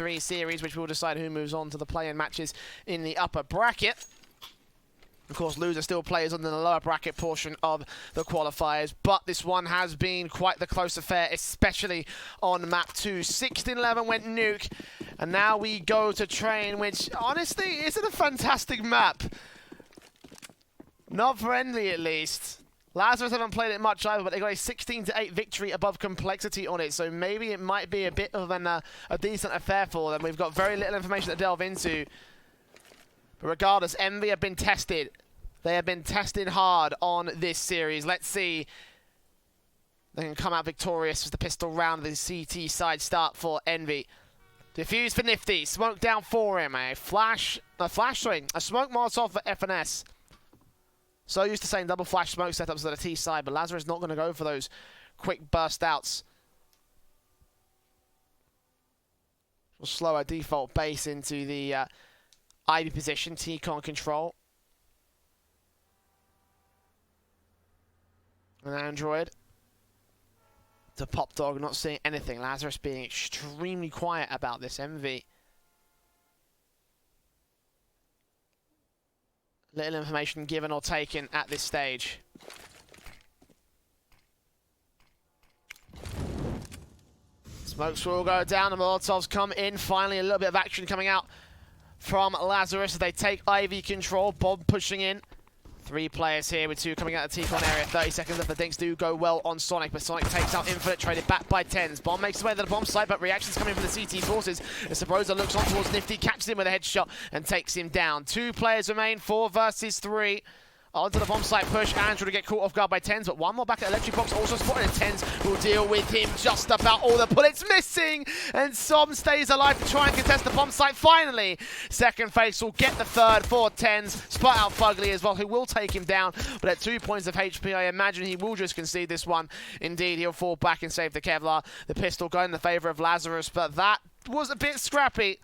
3 series, which will decide who moves on to the play-in matches in the upper bracket. Of course, loser still plays on the lower bracket portion of the qualifiers, but this one has been quite the close affair, especially on map 2. 16-11 went Nuke, and now we go to Train, which honestly isn't a fantastic map. Not for Envy, at least. Lazarus haven't played it much either, but they got a 16-8 victory above complexity on it, so maybe it might be a bit of a decent affair for them. We've got very little information to delve into. But regardless, Envy have been tested. They have been tested hard on this series. Let's see. They can come out victorious as the pistol round of the CT side start for Envy. Defuse for Nifty. Smoke down for him. A smoke Molotov for FNS. So used to saying double flash smoke setups at the T side, but Lazarus is not going to go for those quick burst outs. We'll slow our default base into the Ivy position, T-con control. An Android to Pop Dog, not seeing anything. Lazarus being extremely quiet about this. MV. Little information given or taken at this stage. Smokes will go down, the Molotovs come in. Finally, a little bit of action coming out from Lazarus as they take Ivy control. Bob pushing in. 3 players here with 2 coming out of the T-con area. 30 seconds left. The dinks do go well on Sonic, but Sonic takes out Infinite, traded back by Tens. Bomb makes his way to the bomb site, but reactions coming from the CT forces. As Sabrosa looks on towards Nifty, catches him with a headshot and takes him down. 2 players remain, 4 versus 3. Onto the bomb site push, Andrew to get caught off guard by Tens, but one more back at Electric Box, also spotted, and Tens will deal with him. Just about all the bullets missing, and Som stays alive to try and contest the bomb site. Finally, second face will get the third for Tens. Spot out Fugly as well, who will take him down, but at 2 points of HP, I imagine he will just concede this one. Indeed, he'll fall back and save the Kevlar. The pistol going in the favor of Lazarus, but that was a bit scrappy.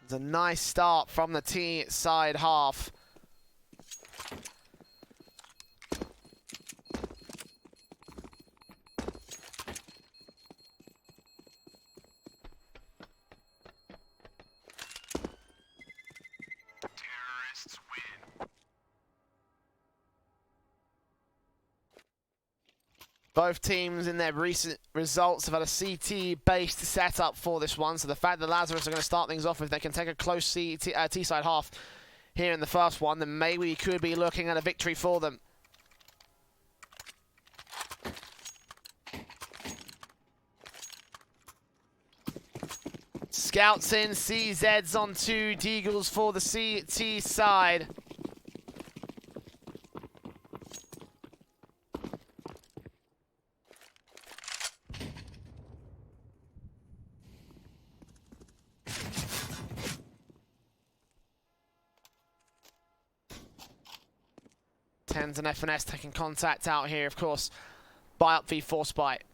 It's a nice start from the T side half. Terrorists win. Both teams in their recent results have had a CT-based setup for this one, so the fact that Lazarus are going to start things off, if they can take a close T-side half here in the first one, then maybe we could be looking at a victory for them. Scouts in, CZs on 2, Deagles for the CT side. Tens and FNS taking contact out here, of course, by up V4 Spite.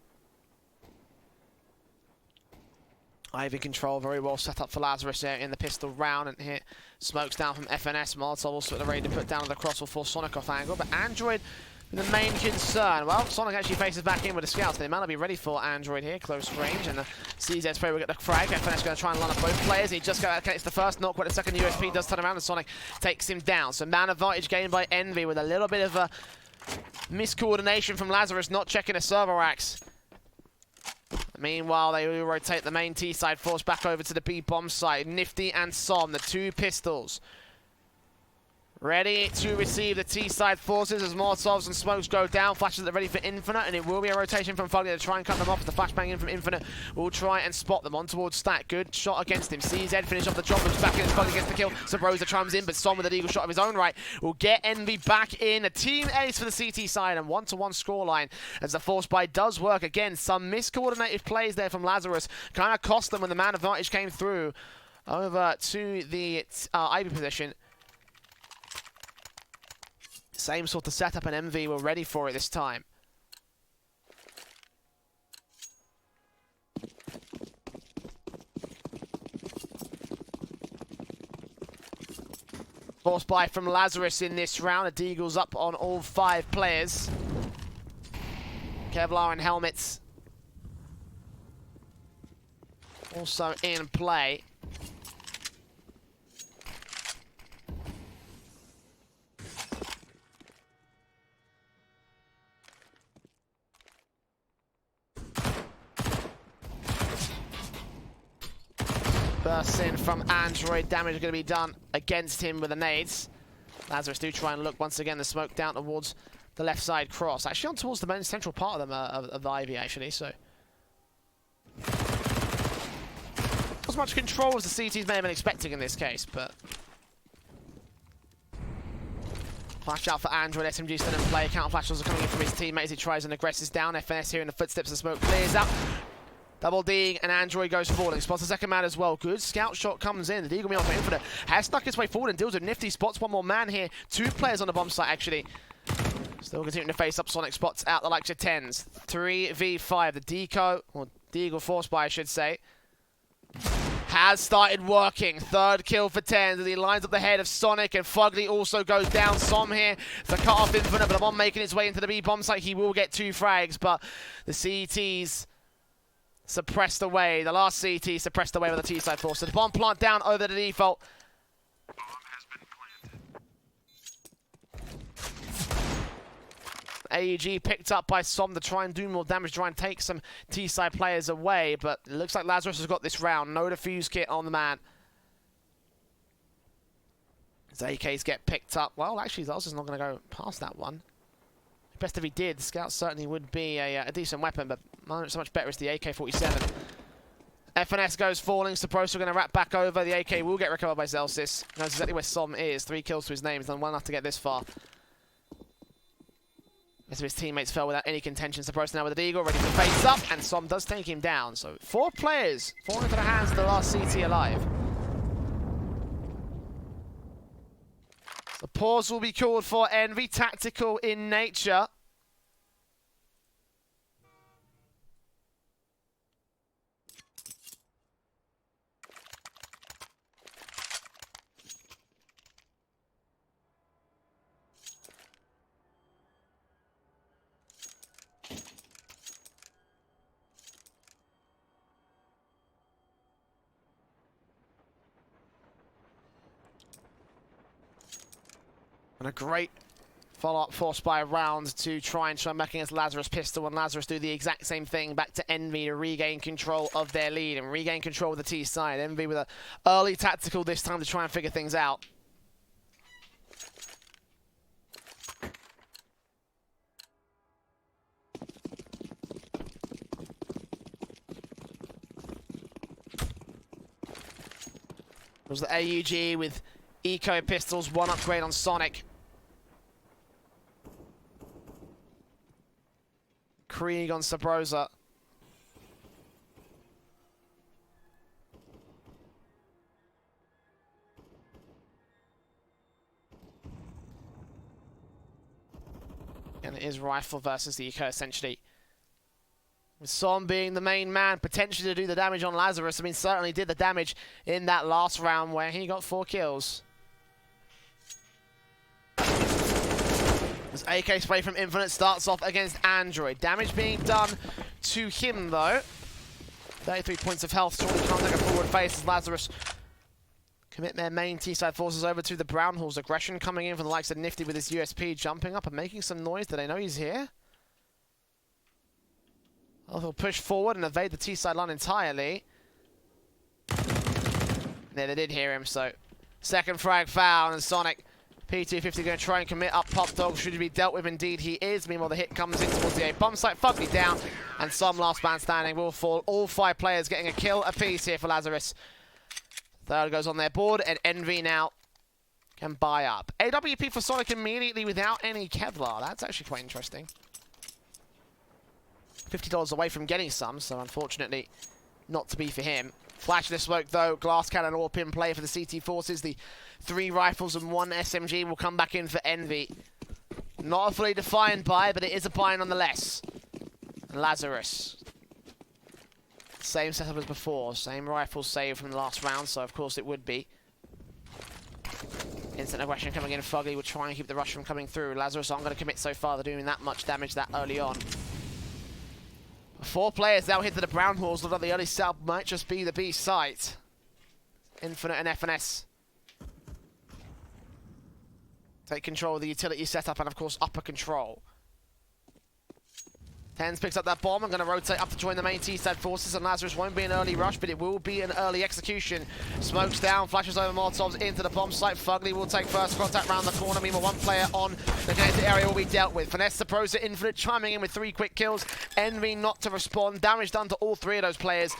Ivy control very well set up for Lazarus here in the pistol round, and here smokes down from FNS. Molotov also at the ready to put down on the cross will force Sonic off angle, but Android the main concern. Well, Sonic actually faces back in with the scouts. They might not be ready for Android here, close range, and the CZ spray will get the frag. FNS going to try and line up both players. He just gets the first, not quite the second. USP does turn around, and Sonic takes him down. So man advantage gained by Envy with a little bit of a miscoordination from Lazarus, not checking a server axe. Meanwhile, they will rotate the main T side force back over to the B bomb site. Nifty and Som, the 2 pistols, ready to receive the T-side forces as Molotovs and smokes go down. Flashes are ready for Infinite, and it will be a rotation from Fugly to try and cut them off. The flashbang in from Infinite will try and spot them on towards Stack. Good shot against him. CZ finish off the job, moves back in as Fugly gets the kill. Sabrosa chimes in, but Som with an eagle shot of his own right will get Envy back in. A team ace for the CT side, and 1-1 scoreline as the force buy does work again. Some miscoordinated plays there from Lazarus kind of cost them when the man advantage came through over to the Ivy position. Same sort of setup, and MV were ready for it this time. Force buy from Lazarus in this round. A Deagle's up on all 5 players. Kevlar and helmets also in play. Bursts in from Android. Damage going to be done against him with the nades. Lazarus do try and look once again the smoke down towards the left side cross. Actually on towards the main central part of them of the Ivy actually, so. Not as much control as the CTs may have been expecting in this case, but. Flash out for Android, SMG still in play. Counter flashes are coming in from his teammates. He tries and aggresses down. FNS here in the footsteps of smoke clears out. Double D and Android goes falling. Spots the second man as well. Good scout shot comes in. The Deagle me on for Infinite. Has snuck his way forward and deals with nifty spots. One more man here. 2 players on the bomb site actually. Still continuing to face up. Sonic spots out the likes of 10s. 3v5. The Deco, or Deagle force by I should say, has started working. 3rd kill for 10s as he lines up the head of Sonic and Fugly also goes down. Som here to cut off Infinite, but the bomb making its way into the B bomb site. He will get 2 frags, but the CTs suppressed away. The last CT suppressed away with the T-side force. So the bomb plant down over the default. AEG picked up by Som to try and do more damage, try and take some T-side players away, but it looks like Lazarus has got this round. No defuse kit on the man. As AKs get picked up. Well, actually, Lazarus is not going to go past that one. Best if he did. Scout certainly would be a decent weapon, but not so much better is the AK-47. FNS goes falling. Saprosa going to wrap back over. The AK will get recovered by Zelsis. Knows exactly where Som is. 3 kills to his name. He's done well enough to get this far. Most of his teammates fell without any contention. Saprosa now with the Deagle, ready to face up, and Som does take him down. So 4 players fall into the hands of the last CT alive. The pause will be called for Envy, tactical in nature. And a great follow-up force by a round to try and back against Lazarus Pistol, and Lazarus do the exact same thing back to Envy to regain control of their lead and regain control of the T side. Envy with an early tactical this time to try and figure things out. It was the AUG with Eco Pistols, 1 upgrade on Sonic. Krieg on Sabrosa. And it is rifle versus the Eco essentially. With Som being the main man, potentially to do the damage on Lazarus. I mean, certainly did the damage in that last round where he got 4 kills. As AK spray from Infinite starts off against Android. Damage being done to him, though. 33 points of health. Surely can't take a forward face as Lazarus commit their main T-side forces over to the Brown Halls. Aggression coming in from the likes of Nifty with his USP, jumping up and making some noise. Do they know he's here? Well, he'll push forward and evade the T-side line entirely. Yeah, they did hear him, so second frag foul, and Sonic P250 going to try and commit up Pop Dog. Should he be dealt with? Indeed he is. Meanwhile, the hit comes in towards the A bomb site. Fugly down, and Som last man standing will fall. All 5 players getting a kill apiece here for Lazarus. 3rd goes on their board, and Envy now can buy up. AWP for Sonic immediately without any Kevlar. That's actually quite interesting. $50 away from getting some, so unfortunately not to be for him. Flash of the smoke though, glass cannon all pin play for the CT forces. The 3 rifles and 1 SMG will come back in for Envy. Not a fully defined buy, but it is a buy nonetheless. And Lazarus. Same setup as before, same rifles saved from the last round, so of course it would be. Instant aggression coming in, Fugly will try and keep the rush from coming through. Lazarus aren't going to commit so far, they're doing that much damage that early on. 4 players now hit to the brown halls. Look like the early setup might just be the B site. Infinite and FNS take control of the utility setup and, of course, upper control. Tens picks up that bomb. I'm going to rotate up to join the main T-side forces, and Lazarus won't be an early rush, but it will be an early execution. Smokes down, flashes over Molotovs into the bomb site. Fugly will take first contact round the corner. Meanwhile, 1 player on the connected area will be dealt with. Finesse the pros at Infinite, chiming in with 3 quick kills. Envy not to respond. Damage done to all 3 of those players.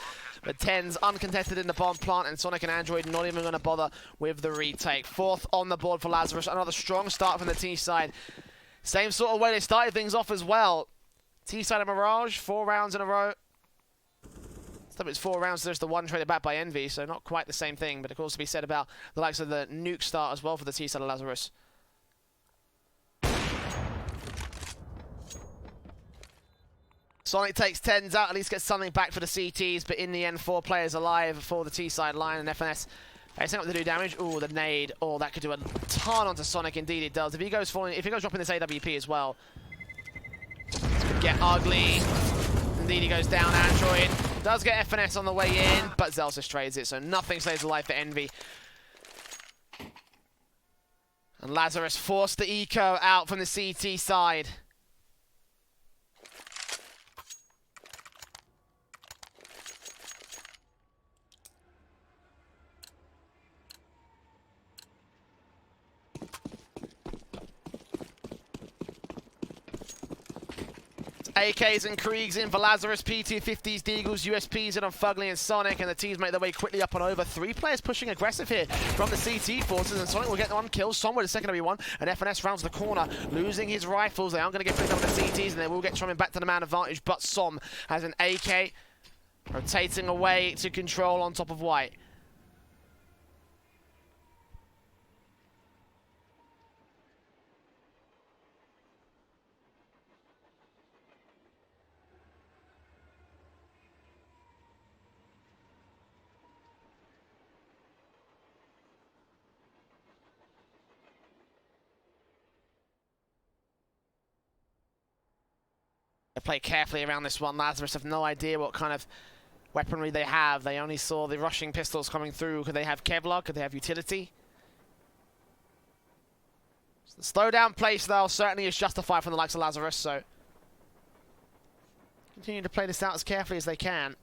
But Tens uncontested in the bomb plant, and Sonic and Android not even going to bother with the retake. 4th on the board for Lazarus. Another strong start from the T side. Same sort of way they started things off as well. T-side of Mirage, 4 rounds in a row. So it's 4 rounds, there's the 1 traded back by Envy, so not quite the same thing, but it could also be said about the likes of the nuke start as well for the T-side of Lazarus. Sonic takes Tens out, at least gets something back for the CTs, but in the end, 4 players alive for the T-side line, and FNS facing up to do damage. Ooh, the nade. Oh, that could do a ton onto Sonic, indeed it does. If he goes dropping this AWP as well, get ugly. Indeed, he goes down. Android does get FNS on the way in, but Zelsis trades it, so nothing stays alive for Envy. And Lazarus forced the eco out from the CT side. AKs and Kriegs in for Lazarus, P250s, Deagles, USPs in on Fugly and Sonic, and the teams make their way quickly up and over. 3 players pushing aggressive here from the CT forces, and Sonic will get 1 kill. Som with a secondary 1, and FNS rounds the corner, losing his rifles. They aren't going to get picked up with the CTs, and they will get Trumming back to the man advantage, but Som has an AK, rotating away to control on top of White. They play carefully around this one. Lazarus have no idea what kind of weaponry they have. They only saw the rushing pistols coming through. Could they have Kevlar? Could they have utility? So the slow down play style certainly is justified from the likes of Lazarus, so continue to play this out as carefully as they can.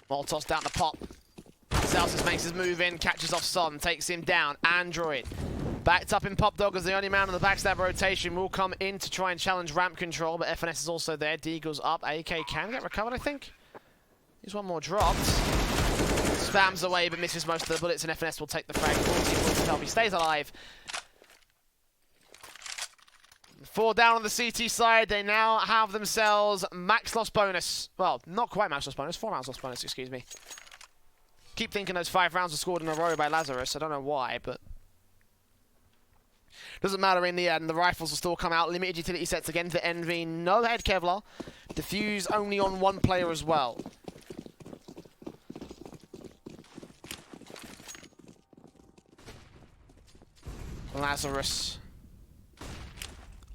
Molotov's down the pop. Celsius makes his move in, catches off Son, takes him down. Android backed up in Pop Dog as the only man on the backstab rotation will come in to try and challenge ramp control, but FNS is also there. Deagle's up. AK can get recovered, I think. Here's 1 more dropped. Spams away but misses most of the bullets, and FNS will take the frag. 14 points to help. He stays alive. 4 down on the CT side. They now have themselves max loss bonus. Well, not quite max loss bonus. 4 rounds loss bonus, excuse me. Keep thinking those 5 rounds were scored in a row by Lazarus. I don't know why, but doesn't matter in the end. The rifles will still come out. Limited utility sets again for Envy. No head Kevlar. Diffuse only on 1 player as well. Lazarus.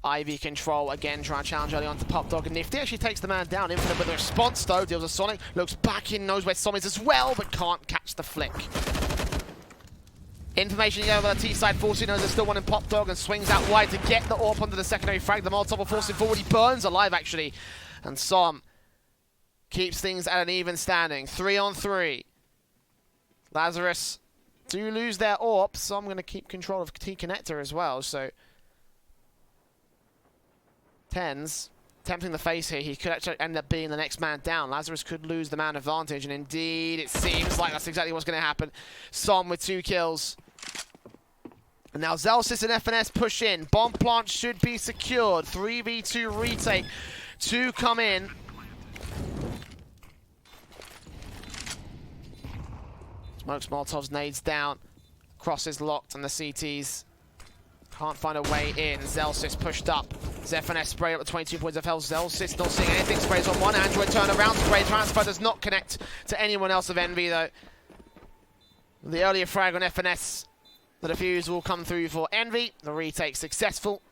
Ivy control again, trying to challenge early on to Pop Dog, and Nifty actually takes the man down. Infinite with a response though, deals a Sonic, looks back in, knows where Som is as well, but can't catch the flick. Information over the T-side force, knows there's still 1 in Pop Dog, and swings out wide to get the AWP onto the secondary frag. The Molotov will force him forward, he burns alive actually, and Som keeps things at an even standing. 3 on 3. Lazarus do lose their AWP, so I'm going to keep control of T-Connector as well, so Tens tempting the face here. He could actually end up being the next man down. Lazarus could lose the man advantage, and indeed it seems like that's exactly what's going to happen. Som with 2 kills. And now Zelsis and FNS push in. Bomb plant should be secured. 3v2 retake. 2 come in. Smokes, Molotovs, nades down. Crosses locked, and the CTs can't find a way in. Zelsis pushed up. FNS spray up with 22 points of health. Zelsis not seeing anything. Sprays on 1. Android turn around. Spray transfer does not connect to anyone else of Envy though. The earlier frag on FNS. The defuse will come through for Envy. The retake successful.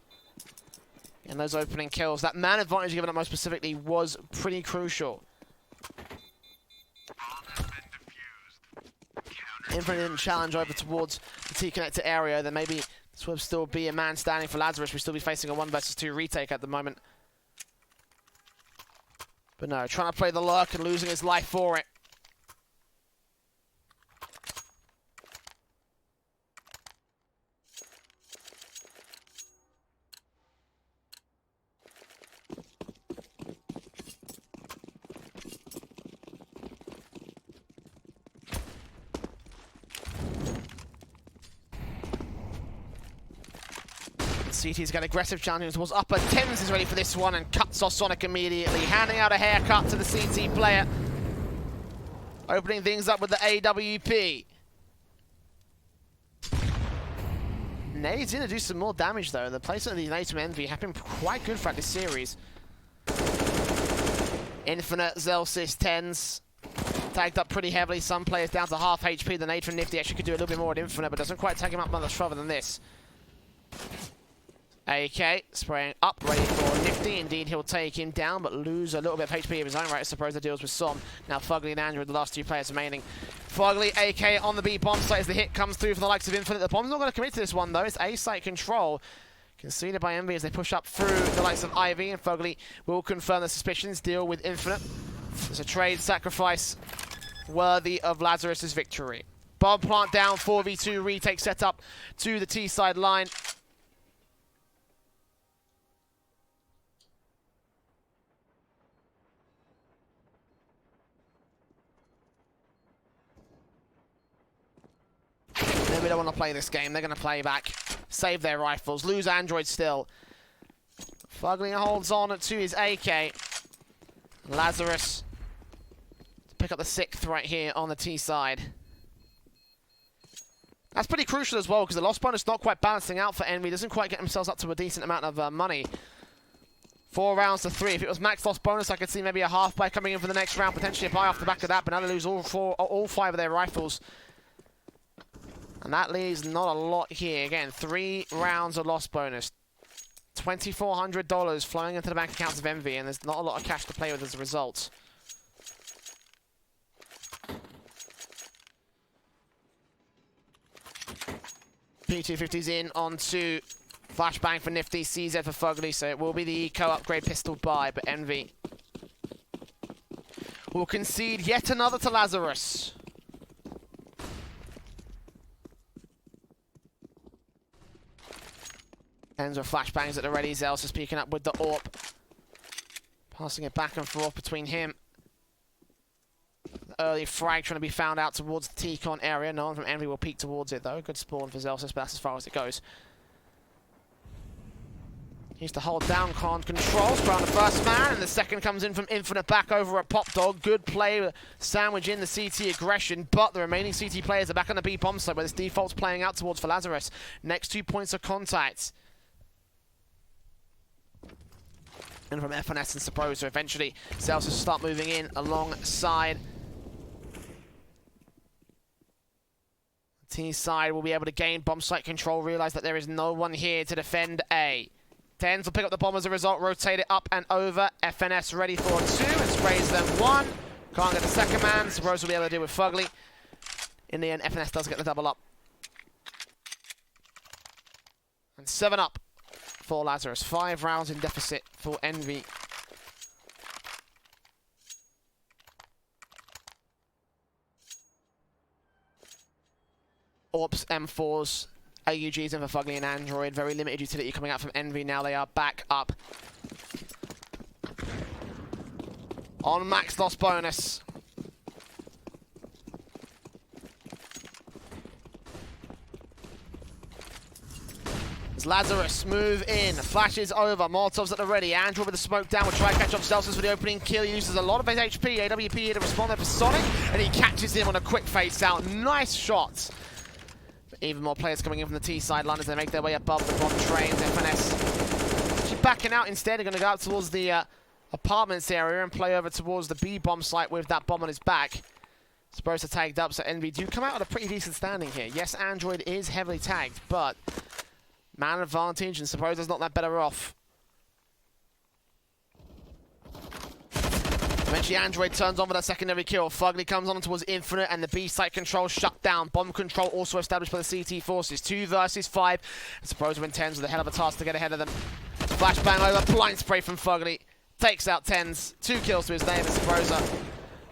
And those opening kills. That man advantage given up most specifically was pretty crucial. Infinite didn't challenge over towards the T-connector area, then maybe this would still be a man standing for Lazarus. We'd still be facing a 1 versus 2 retake at the moment. But no, trying to play the lurk and losing his life for it. CT's got aggressive challenge towards upper. Tens is ready for this one and cuts off Sonic immediately, handing out a haircut to the CT player. Opening things up with the AWP. Nade's going to do some more damage though. The placement of the nades from Envy have been quite good throughout this series. Infinite, Zelsys, Tens. Tagged up pretty heavily. Some players down to half HP. The nade from Nifty actually could do a little bit more at Infinite, but doesn't quite tag him up much further than this. AK spraying up, ready for Nifty. Indeed, he'll take him down, but lose a little bit of HP of his own right. I suppose that deals with Som. Now Fugly and Andrew, the last 2 players remaining. Fugly, AK on the B bomb site as the hit comes through for the likes of Infinite. The bomb's not going to commit to this one, though. It's A site control. Conceded by Envy as they push up through the likes of Ivy, and Fugly will confirm the suspicions, deal with Infinite. It's a trade sacrifice worthy of Lazarus' victory. Bomb plant down, 4v2 retake set up to the T side line. We don't want to play this game. They're going to play back, save their rifles, lose Android still. Fugly holds on to his AK. Lazarus to pick up the 6th right here on the T side. That's pretty crucial as well because the loss bonus not quite balancing out for Envy. Doesn't quite get themselves up to a decent amount of money. 4 rounds to 3. If it was max loss bonus, I could see maybe a half buy coming in for the next round, potentially a buy off the back of that. But now they lose all 5 of their rifles. And that leaves not a lot here. Again, 3 rounds of loss bonus. $2,400 flowing into the bank accounts of Envy, and there's not a lot of cash to play with as a result. P250's in onto flashbang for Nifty, CZ for Fugly, so it will be the eco upgrade pistol buy, but Envy will concede yet another to Lazarus. Ends with flashbangs at the ready. Zels is peeking up with the AWP. Passing it back and forth between him. The early frag trying to be found out towards the T-con area. No one from Envy will peek towards it though. Good spawn for Zelsis, but that's as far as it goes. He used to hold down con controls around the first man, and the second comes in from Infinite back over at Pop Dog. Good play, sandwich in the CT aggression, but the remaining CT players are back on the B bomb side where this default's playing out towards for Lazarus. Next 2 points of contact. And from FNS and Supposer, eventually Zelsis will start moving in alongside. T side will be able to gain bomb site control, realize that there is no one here to defend A. Tens will pick up the bomb as a result, rotate it up and over. FNS ready for 2 and sprays them 1. Can't get the second man. Supposer will be able to deal with Fugly. In the end, FNS does get the double up. And 7 up for Lazarus. 5 rounds in deficit for Envy. AWPs, M4s, AUGs in for Fugly and Android. Very limited utility coming out from Envy. Now they are back up on max loss bonus. As Lazarus move in, flashes over, Molotov's at the ready. Andrew with the smoke down will try to catch up Celsius for the opening kill. He uses a lot of his HP. AWP here to respond there for Sonic, and he catches him on a quick face out. Nice shot. But even more players coming in from the T sideline as they make their way above the bomb trains. FNS actually backing out instead. They're going to go out towards the apartments area and play over towards the B bomb site with that bomb on his back. Supposed to tagged up, so Envy do come out with a pretty decent standing here. Yes, Android is heavily tagged, but man advantage, and Supposer's not that better off. Eventually Android turns on for that secondary kill. Fugly comes on towards Infinite and the B site control shut down. Bomb control also established by the CT forces. 2 versus 5. Supposer and Tens with a hell of a task to get ahead of them. Flashbang over, blind spray from Fugly. Takes out Tens. 2 kills to his name and Supposer.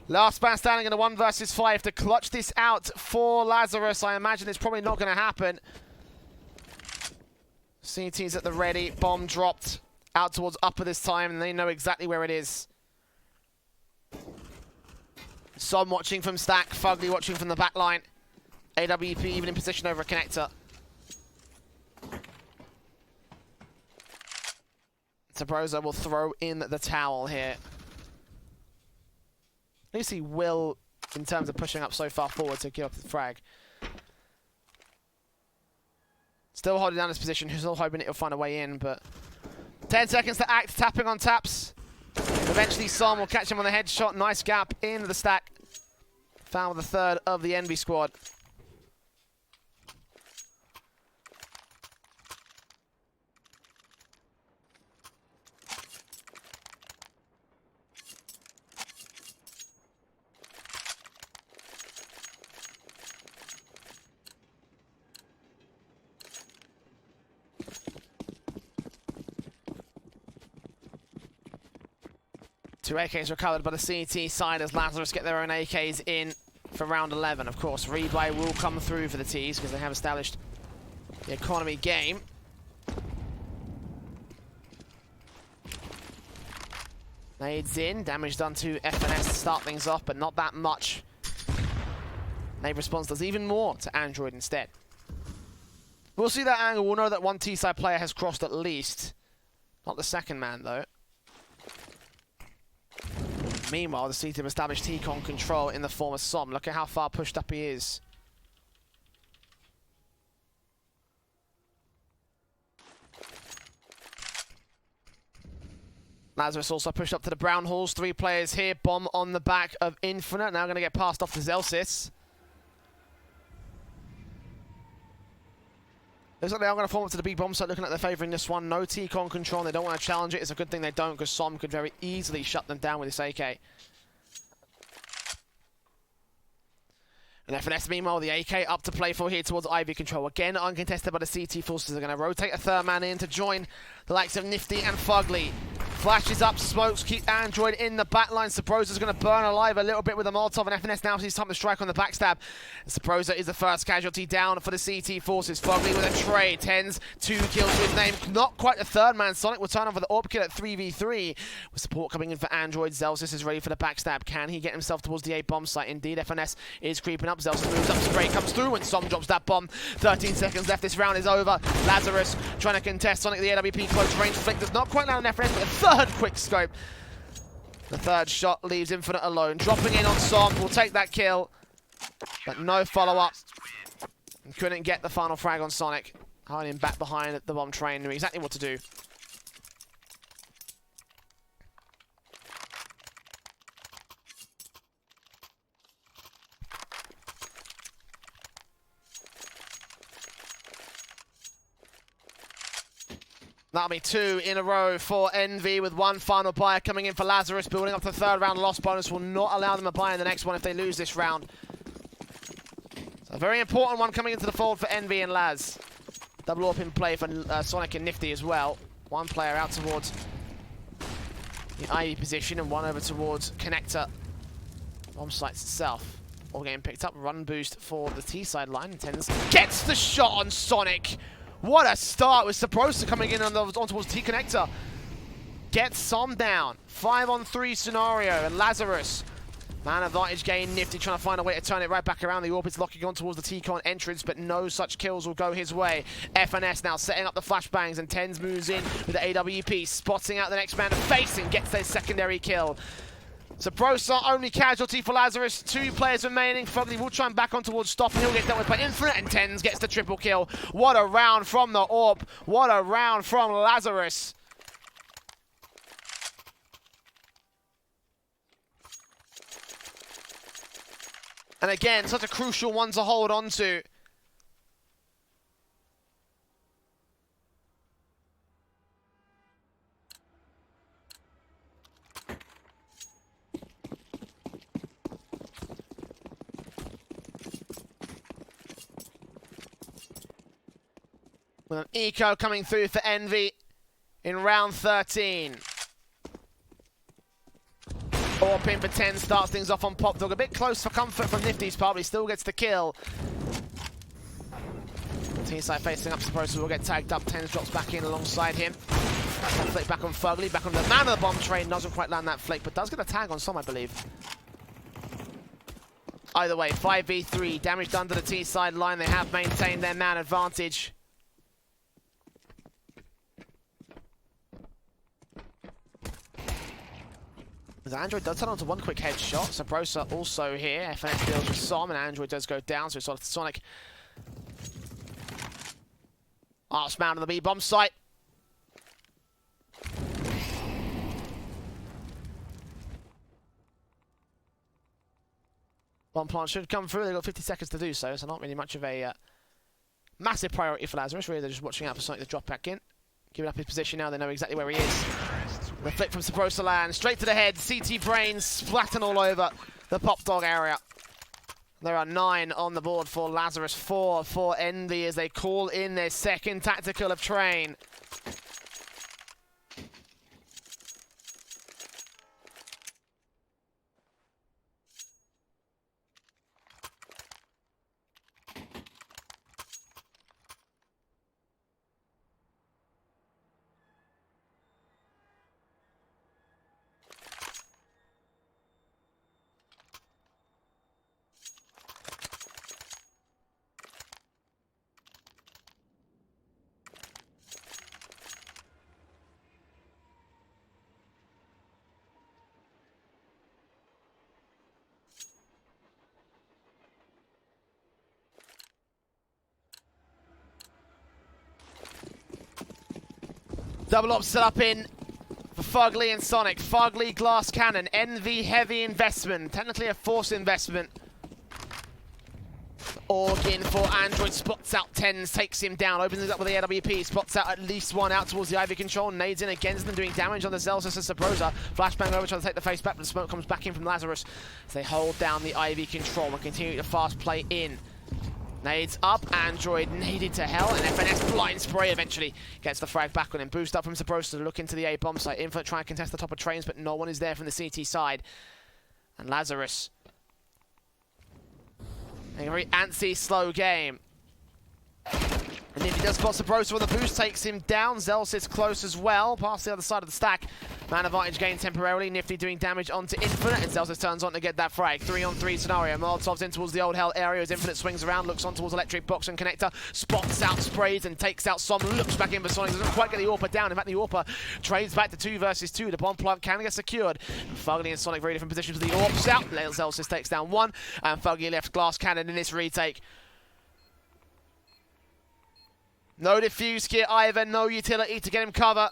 Last man standing in a 1 versus 5 to clutch this out for Lazarus. I imagine it's probably not going to happen. CT's at the ready. Bomb dropped out towards upper this time and they know exactly where it is. Som watching from stack, Fugly watching from the back line. AWP even in position over a connector. Supposer will throw in the towel here. At least he will in terms of pushing up so far forward to give up the frag. Still holding down his position, still hoping it'll find a way in, but 10 seconds to act, tapping on taps. Eventually Som will catch him on the headshot. Nice gap in the stack. Found with the third of the Envy squad. Two AKs recovered by the CT side as Lazarus get their own AKs in for round 11. Of course, replay will come through for the Ts because they have established the economy game. Nades in, damage done to FNS to start things off, but not that much. Nade response does even more to Android instead. We'll see that angle. We'll know that one T-side player has crossed at least. Not the second man, though. Meanwhile, the CT have established T-con control in the form of Som. Look at how far pushed up he is. Lazarus also pushed up to the brown halls. 3 players here. Bomb on the back of Infinite. Now going to get passed off to Zelsis. Looks like they are going to form up to the big bomb site, looking like they're favouring this one. No T-con control. They don't want to challenge it. It's a good thing they don't, because Som could very easily shut them down with this AK. And FNS, meanwhile, the AK up to play for here towards Ivy control. Again, uncontested by the CT forces. They're going to rotate a third man in to join the likes of Nifty and Fugly. Flashes up, smokes, keep Android in the backline. Supposer's going to burn alive a little bit with a Molotov, and FNS now sees time to strike on the backstab. Supposer is the first casualty down for the CT forces. Fugly with a trade. Tens 2 kills to his name. Not quite the third man. Sonic will turn on for the AWP kill at 3v3. With support coming in for Android. Zelsis is ready for the backstab. Can he get himself towards the A bomb site? Indeed, FNS is creeping up. Zelsis moves up, spray comes through, and Som drops that bomb. 13 seconds left. This round is over. Lazarus trying to contest Sonic, the AWP close range flick. Does not quite land on FNS, but a third quick scope. The third shot leaves Infinite alone. Dropping in on Som, will take that kill, but no follow-up. Couldn't get the final frag on Sonic. Hiding back behind the bomb train, knew exactly what to do. That'll be 2 in a row for Envy, with one final buy coming in for Lazarus, building up to the third round. Loss bonus will not allow them a buy in the next one if they lose this round. So a very important one coming into the fold for Envy and Laz. Double AWP in play for Sonic and Nifty as well. One player out towards the Ivy position and one over towards Connector. Bomb sites itself. All getting picked up. Run boost for the T-side line. Tens gets the shot on Sonic. What a start with Supposer coming in on towards T-Connector. Gets Som down. 5-on-3 scenario, and Lazarus. Man advantage gain. Nifty trying to find a way to turn it right back around. The AWP is locking on towards the T-Con entrance, but no such kills will go his way. FNS now setting up the flashbangs, and Tens moves in with the AWP, spotting out the next man, facing, gets their secondary kill. Supposer, only casualty for Lazarus. 2 players remaining. Fugly will try and back on towards Stop, and he'll get dealt with by Infinite, and Tens gets the triple kill. What a round from the AWP. What a round from Lazarus. And again, such a crucial one to hold on to. With an eco coming through for Envy in round 13. Orp in for 10, starts things off on Pop Dog. A bit close for comfort from Nifty's part, but he still gets the kill. T-side facing up, Supposed will get tagged up. Tens drops back in alongside him. Flick back on Fugly, back on the man of the bomb train. Doesn't quite land that flick, but does get a tag on some, I believe. Either way, 5v3. Damage done to the T-side line. They have maintained their man advantage. As Android does turn onto one quick headshot. Sabrosa also here. FNS deals with Som, and Android does go down, so it's sort of Sonic. Arts mound on the B-bomb site. Bomb plant should come through. They've got 50 seconds to do so, so not really much of a massive priority for Lazarus. Really, they're just watching out for Sonic to drop back in. Giving up his position now, they know exactly where he is. The flick from Sabrosa land, straight to the head. CT brains splatting all over the Pop Dog area. There are 9 on the board for Lazarus, 4 for Envy as they call in their second tactical of Train. Double op set up in for Fugly and Sonic. Fugly glass cannon, Envy heavy investment, technically a force investment. Org in for Android, spots out Tens, takes him down, opens it up with the AWP, spots out at least one out towards the Ivy control, nades in against them, doing damage on the Zelsus and Sabrosa. Flashbang over, trying to take the face back, but the smoke comes back in from Lazarus as they hold down the Ivy control and continue to fast play in. Nades up, Android naded to hell, and FNS blind spray eventually gets the frag back on him. Boost up from Sabrosa to look into the A bomb site. Infinite trying to contest the top of Trains, but no one is there from the CT side. And Lazarus, a very antsy, slow game. And if he does spot Sabrosa when the boost takes him down, Zell sits close as well, past the other side of the stack. Man advantage gained temporarily, Nifty doing damage onto Infinite, and Zelsis turns on to get that frag. 3-on-3 scenario, Molotov's in towards the old hell area as Infinite swings around, looks on towards Electric Box and Connector, spots out sprays and takes out Som, looks back in for Sonic, doesn't quite get the AWPer down. In fact, the AWPer trades back to 2 versus 2. The bomb plant can get secured. Fugly and Sonic very different positions with the AWPs out. Zelsis takes down 1, and Fugly left glass cannon in this retake. No diffuse kit either, no utility to get him cover.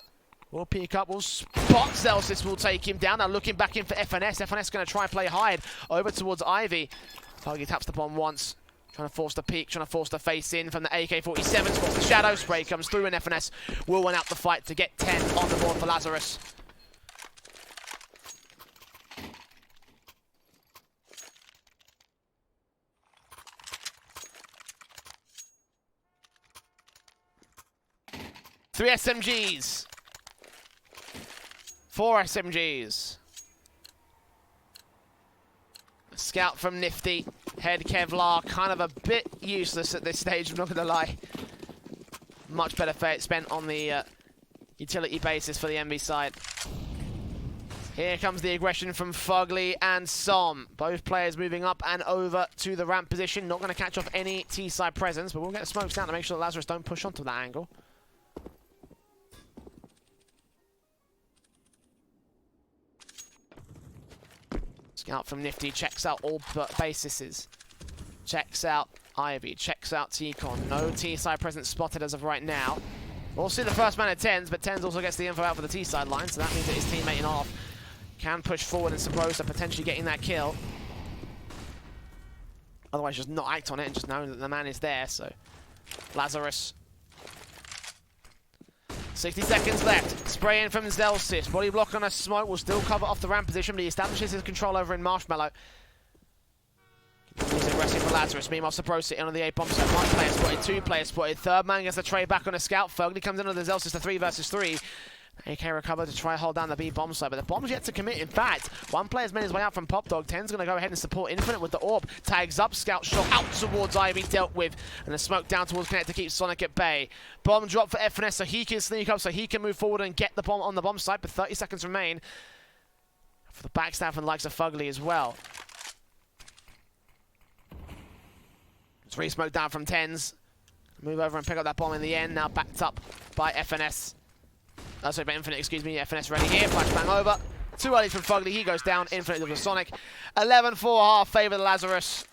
We'll peek up, we'll spot Zelsis, will take him down. Now looking back in for FNS. FNS going to try and play hide over towards Ivy. Fugly taps the bomb once, trying to force the peek, trying to force the face in from the AK-47. Spots the shadow, spray comes through, and FNS will win out the fight to get 10 on the board for Lazarus. Three SMGs. 4 SMGs. A scout from Nifty. Head Kevlar, kind of a bit useless at this stage, I'm not going to lie. Much better fate spent on the utility basis for the MB side. Here comes the aggression from Fugly and Som. Both players moving up and over to the ramp position. Not going to catch off any T-side presence, but we'll get the smokes down to make sure that Lazarus don't push onto that angle. Scout from Nifty checks out all bases. Checks out Ivy, checks out T-Con. No T-side presence spotted as of right now. We'll see the first man at Tens, but Tens also gets the info out for the T-side line, so that means that his teammate in off can push forward and Sabrosa potentially getting that kill. Otherwise just not act on it and just know that the man is there, so Lazarus. 60 seconds left. Spray in from Zelsis. Body block on a smoke will still cover off the ramp position, but he establishes his control over in Marshmallow. He's aggressive for Lazarus. Meanwhile, Pro sitting on the A bomb site. One player spotted, two players spotted. Third man gets the trade back on a scout. Fogley comes in with the Zelsis to 3 versus 3. AK recover to try hold down the B bomb site, but the bomb's yet to commit. In fact, one player's made his way out from Pop Dog. 10's going to go ahead and support Infinite with the orb. Tags up, scout shot out towards Ivy, dealt with, and the smoke down towards Connect to keep Sonic at bay. Bomb drop for FNS so he can sneak up, so he can move forward and get the bomb on the bomb site, but 30 seconds remain for the backstab from the likes of Fugly as well. 3 smoke down from 10's. Move over and pick up that bomb in the end. Now backed up by FNS. Sorry, by Infinite, excuse me. FNS ready here. Flashbang over. Too early from Fugly. He goes down. Infinite with Sonic. 11-4 half favor the Lazarus.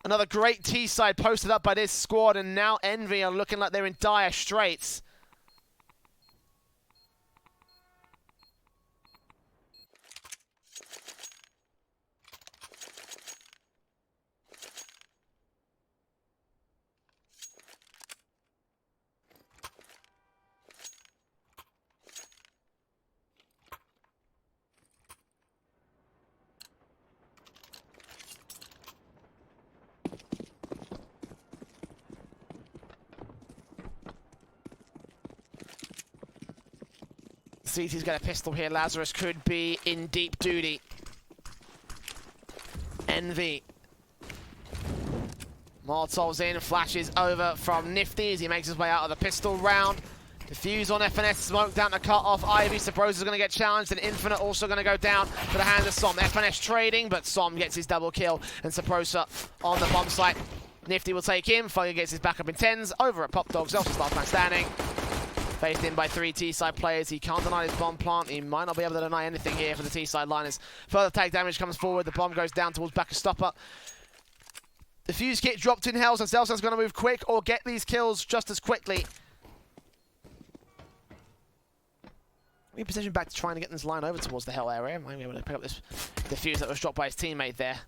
Another great T-side posted up by this squad, and now Envy are looking like they're in dire straits. CT's got a pistol here. Lazarus could be in deep duty. Envy. Molotov's in, flashes over from Nifty as he makes his way out of the pistol round. Diffuse on FNS, smoke down to cut off Ivy. Sabrosa's going to get challenged, and Infinite also going to go down to the hands of Som. FNS trading, but Som gets his double kill, and Sabrosa on the bomb site. Nifty will take him. Fugly gets his backup in 10's. Over at Pop Dog, Zelsa's last man standing. Faced in by 3 T-side players. He can't deny his bomb plant. He might not be able to deny anything here for the T-side liners. Further tag damage comes forward. The bomb goes down towards back of stopper. The fuse kit dropped in hell, so Zelsa's going to move quick or get these kills just as quickly. We position back to trying to get this line over towards the hell area. Might be able to pick up this defuse that was dropped by his teammate there.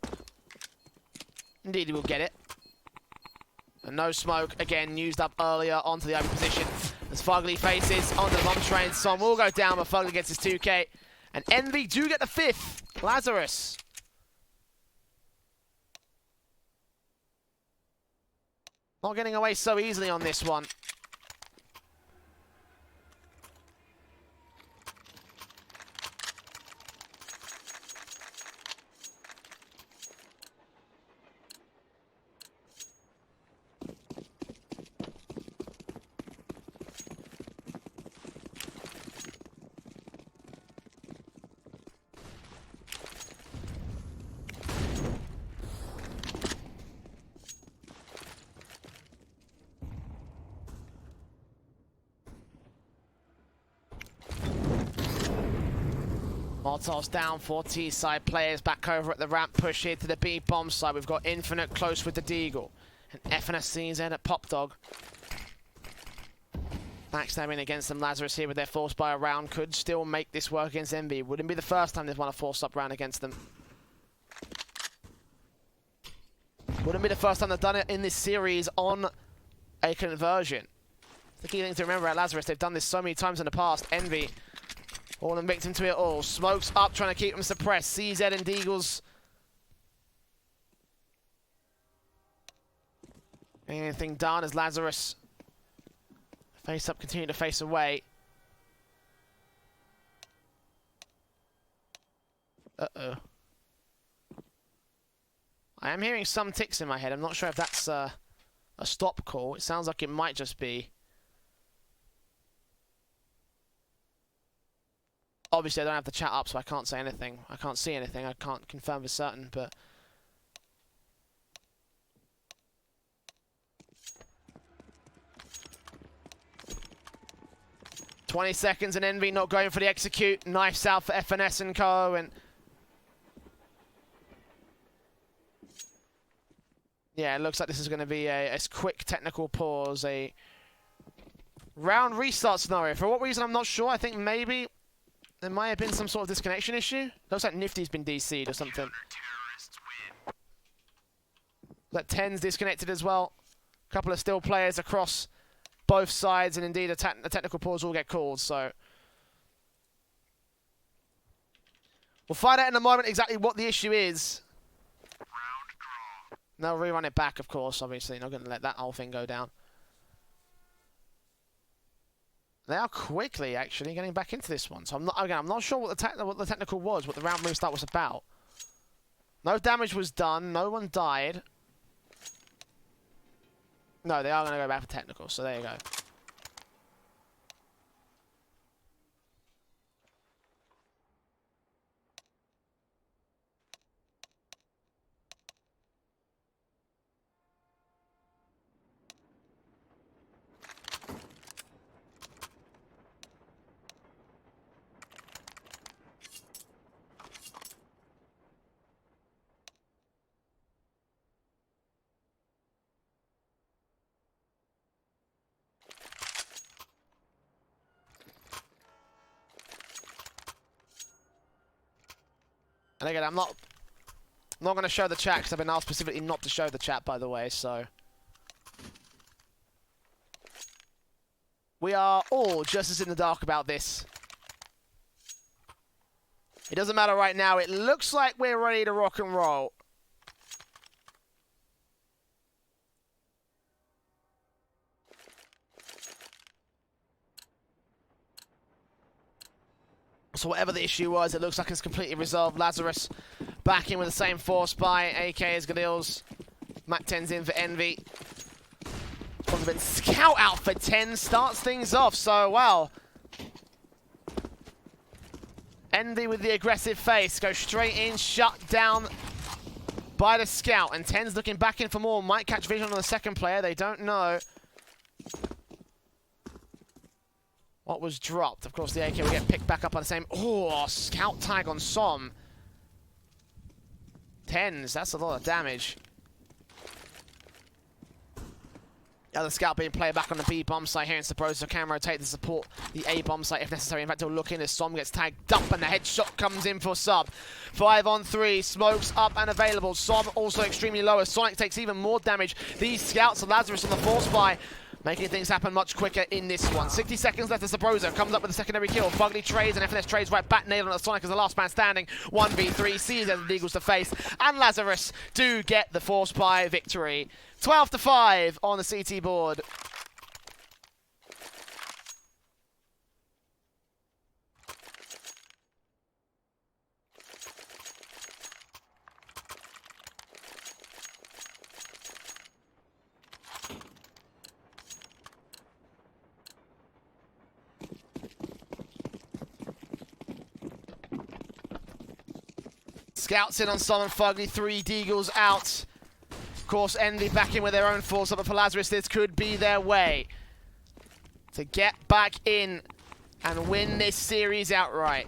Indeed, he will get it. And no smoke, again, used up earlier onto the open position. As Fugly faces onto the bomb train, Som will go down, but Fugly gets his 2K. And Envy do get the 5th. Lazarus. Not getting away so easily on this one. Molotov's down, 4 T-side players back over at the ramp, push here to the B bomb side. We've got Infinite close with the Deagle. And FNSC's in at Pop Dog. Backstabbing against them. Lazarus here with their force by a round could still make this work against Envy. Wouldn't be the first time they've won a force up round against them. Wouldn't be the first time they've done it in this series on a conversion. The key thing to remember at Lazarus, they've done this so many times in the past. Envy all in victim to it all. Smokes up, trying to keep them suppressed. CZ and Deagles. Anything done as Lazarus face up, continue to face away. Uh-oh. I am hearing some ticks in my head. I'm not sure if that's a stop call. It sounds like it might just be. Obviously, I don't have the chat up, so I can't say anything. I can't see anything. I can't confirm for certain, but... 20 seconds and Envy not going for the execute. Knifes out for FNS and Co. And yeah, it looks like this is going to be a quick technical pause, a round restart scenario. For what reason, I'm not sure. I think maybe there might have been some sort of disconnection issue. Looks like Nifty's been DC'd or something. That 10's disconnected as well. A couple of still players across both sides, and indeed a technical pause will get called, so we'll find out in a moment exactly what the issue is. They'll rerun it back, of course, obviously. Not going to let that whole thing go down. They are quickly, actually, getting back into this one. So, I'm not sure what the technical was, what the round restart was about. No damage was done. No one died. No, they are going to go back for technical, so there you go. And again, I'm not going to show the chat because I've been asked specifically not to show the chat, by the way, so. We are all just as in the dark about this. It doesn't matter right now. It looks like we're ready to rock and roll. So whatever the issue was, it looks like it's completely resolved. Lazarus back in with the same force by AK as Gadil's. Mac 10's in for Envy. Been scout out for 10 starts things off, so well. Envy with the aggressive face, goes straight in, shut down by the scout. And 10's looking back in for more, might catch vision on the second player, they don't know what was dropped. Of course, the AK will get picked back up by the same. Oh, scout tag on Som. 10's, that's a lot of damage. The other scout being played back on the B bomb site here in Sabro, so can rotate to support the A bomb site if necessary. In fact, he'll look in as Som gets tagged up and the headshot comes in for Sub. 5 on 3, smokes up and available. Som also extremely low as Sonic takes even more damage. These scouts, Lazarus on the force buy, making things happen much quicker in this one. 60 seconds left as Sabroza comes up with a secondary kill. Bugly trades and FNS trades right back, nailed on the Sonic as the last man standing. 1v3, sees as the Eagles to face, and Lazarus do get the force buy victory. 12-5 on the CT board. Scouts in on Summon Fugly, 3 Deagles out. Of course, Envy back in with their own force up for Lazarus. This could be their way to get back in and win this series outright.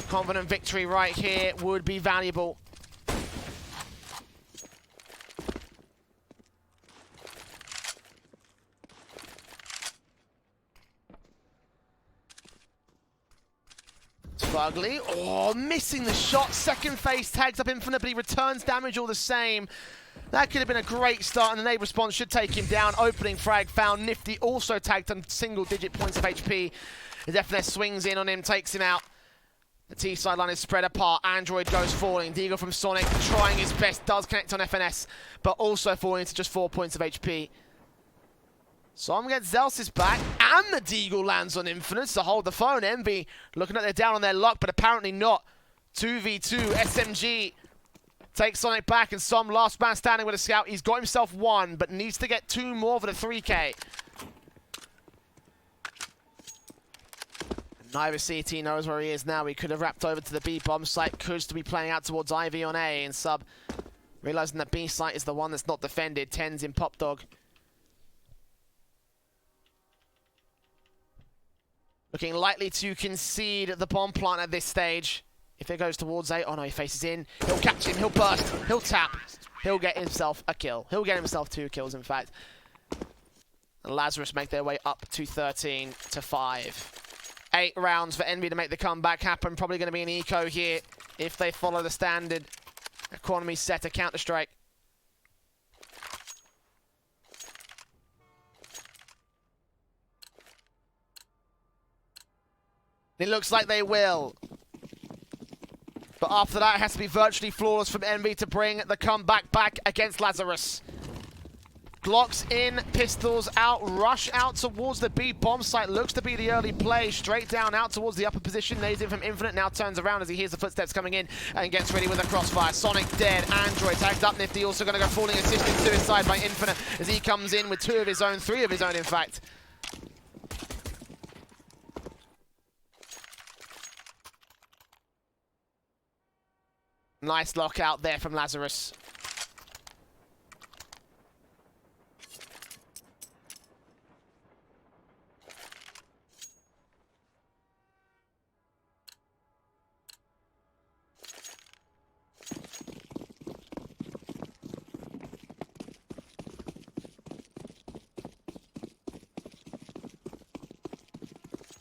Confident victory right here would be valuable. Fugly, oh, missing the shot. Second phase tags up Infinite, but he returns damage all the same. That could have been a great start, and the nade response should take him down. Opening frag found. Nifty also tagged on single-digit points of HP. His FNS swings in on him, takes him out. The T sideline is spread apart. Android goes falling. Deagle from Sonic trying his best, does connect on FNS, but also falling to just 4 points of HP. Som gets Zelsis back, and the Deagle lands on Infinite to hold the phone. Envy looking like they're down on their luck, but apparently not. 2v2, SMG takes Sonic back, and Som last man standing with a scout. He's got himself 1, but needs to get 2 more for the 3K. Neither CT knows where he is now. He could have wrapped over to the B bomb site, could still be playing out towards Ivy on A, and Sub realizing that B site is the one that's not defended. 10's in Pop Dog. Looking likely to concede the bomb plant at this stage. If it goes towards A, oh no, he faces in. He'll catch him, he'll burst, he'll tap. He'll get himself a kill. He'll get himself 2 kills, in fact. And Lazarus make their way up to 13-5. 8 rounds for Envy to make the comeback happen. Probably going to be an eco here if they follow the standard economy set of Counter-Strike. It looks like they will. But But after that, it has to be virtually flawless from Envy to bring the comeback back against Lazarus. Glocks in, pistols out, rush out towards the B bomb site. Looks to be the early play, straight down out towards the upper position. Lays in from Infinite, now turns around as he hears the footsteps coming in and gets ready with a crossfire. Sonic dead, Android tagged up. Nifty also going to go falling, assisted suicide by Infinite as he comes in with 2 of his own, 3 of his own in fact. Nice lockout there from Lazarus.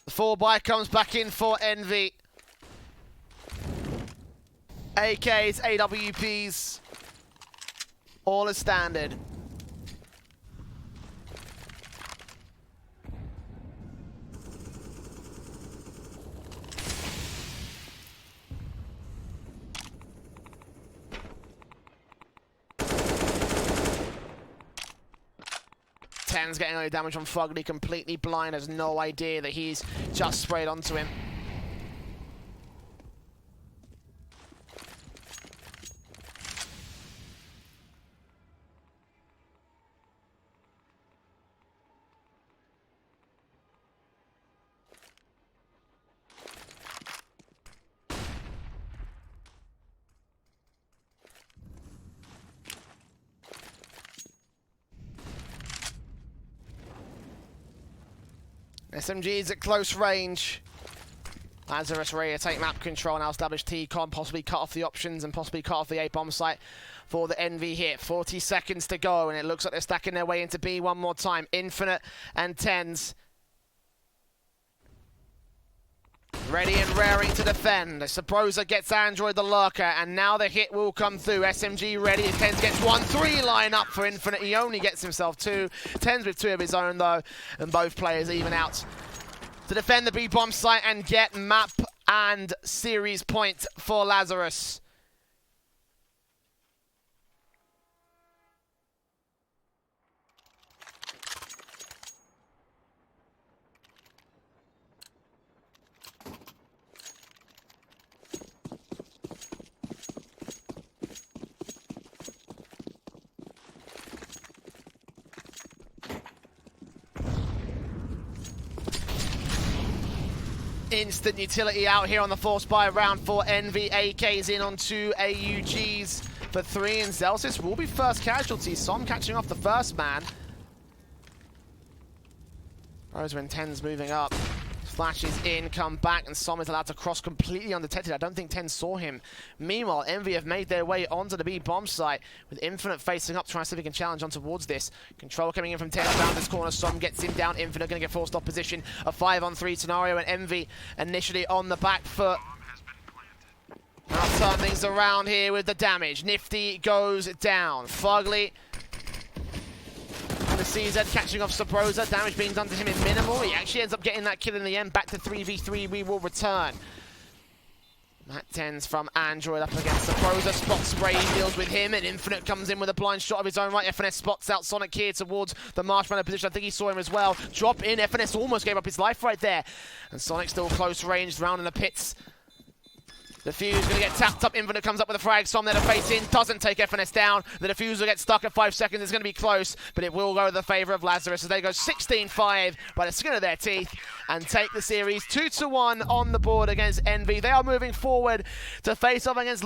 The 4-buy comes back in for Envy. AKs, AWPs, all as standard. Ten's getting early damage on Fugly, completely blind, has no idea that he's just sprayed onto him. SMG's at close range. Lazarus ready to take map control, now establish T-con, possibly cut off the options and possibly cut off the A-bomb site for the Envy hit. 40 seconds to go and it looks like they're stacking their way into B one more time. Infinite and Tens ready and raring to defend. Sabrosa gets Android the lurker, and now the hit will come through. SMG ready. Tens gets 1-3 line up for Infinite. He only gets himself 2. Tens with 2 of his own though, and both players even out to defend the B bomb site and get map and series point for Lazarus. Instant utility out here on the force buy round for Envy. AK's in on 2 AUGs for 3, and Zelsis will be first casualty. Som catching off the first man. Rosa and Ten's moving up. Flashes in, come back, and Som is allowed to cross completely undetected. I don't think Ten saw him. Meanwhile, Envy have made their way onto the B bomb site with Infinite facing up, trying to see if he can challenge on towards this. Control coming in from Ten around this corner. Som gets him down. Infinite going to get forced off position. A 5-on-3 scenario, and Envy initially on the back foot. Now turn things around here with the damage. Nifty goes down. Fugly. The CZ catching off Sabrosa, damage being done to him in minimal. He actually ends up getting that kill in the end. Back to 3v3, we will return. Matt Tens from Android up against Sabrosa. Spot spray, he deals with him, and Infinite comes in with a blind shot of his own right. FNS spots out Sonic here towards the Marshmallow position. I think he saw him as well. Drop in, FNS almost gave up his life right there. And Sonic still close range, round in the pits. The Fuse going to get tapped up. Infinite comes up with a frag. Som there to face in. Doesn't take FNS down. The Diffuser gets stuck at 5 seconds. It's going to be close, but it will go to the favour of Lazarus as they go 16-5 by the skin of their teeth and take the series 2-1 on the board against Envy. They are moving forward to face off against